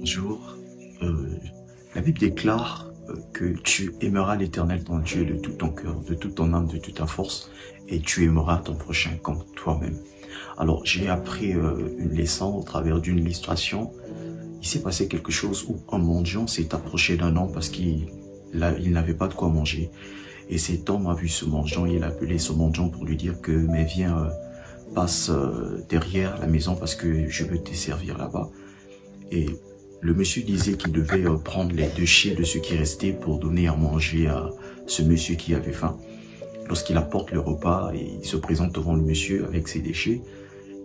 Bonjour. La Bible déclare que tu aimeras l'Éternel ton Dieu de tout ton cœur, de toute ton âme, de toute ta force, et tu aimeras ton prochain comme toi-même. Alors, j'ai appris une leçon au travers d'une illustration. Il s'est passé quelque chose où un mendiant s'est approché d'un homme parce qu'il n'avait pas de quoi manger. Et cet homme a vu ce mendiant, il a appelé ce mendiant pour lui dire que mais viens, passe derrière la maison parce que je veux te servir là-bas. Et le monsieur disait qu'il devait prendre les déchets de ce qui restait pour donner à manger à ce monsieur qui avait faim. Lorsqu'il apporte le repas et il se présente devant le monsieur avec ses déchets,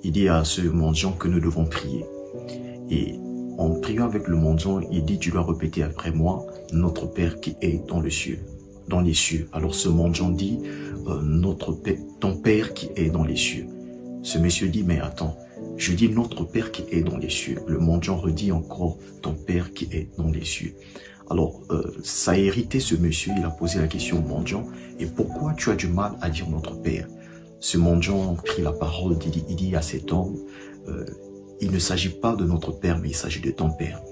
il dit à ce mendiant que nous devons prier. Et en priant avec le mendiant, il dit, tu dois répéter après moi, notre Père qui est dans le ciel, dans les cieux. Alors ce mendiant dit, ton Père qui est dans les cieux. Ce monsieur dit, mais attends, je dis notre Père qui est dans les cieux. Le mendiant redit encore, ton Père qui est dans les cieux. Alors, ça a irrité ce monsieur, il a posé la question au mendiant, et pourquoi tu as du mal à dire notre Père? Ce mendiant prit la parole, il dit à cet homme, il ne s'agit pas de notre Père, mais il s'agit de ton Père.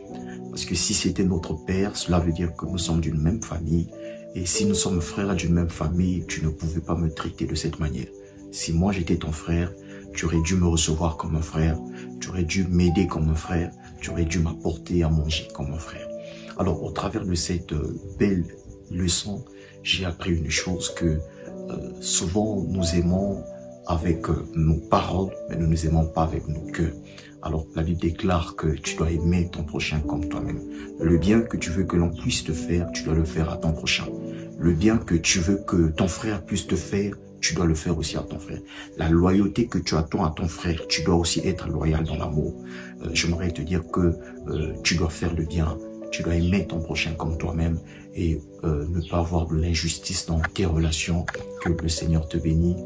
Parce que si c'était notre Père, cela veut dire que nous sommes d'une même famille, et si nous sommes frères d'une même famille, tu ne pouvais pas me traiter de cette manière. Si moi j'étais ton frère, tu aurais dû me recevoir comme un frère, tu aurais dû m'aider comme un frère, tu aurais dû m'apporter à manger comme un frère. Alors, au travers de cette belle leçon, j'ai appris une chose que souvent nous aimons avec nos paroles, mais nous ne nous aimons pas avec nos cœurs. Alors, la Bible déclare que tu dois aimer ton prochain comme toi-même. Le bien que tu veux que l'on puisse te faire, tu dois le faire à ton prochain. Le bien que tu veux que ton frère puisse te faire, tu dois le faire aussi à ton frère. La loyauté que tu attends à ton frère, tu dois aussi être loyal dans l'amour. J'aimerais te dire que tu dois faire le bien, tu dois aimer ton prochain comme toi-même et ne pas avoir de l'injustice dans tes relations. Que le Seigneur te bénisse.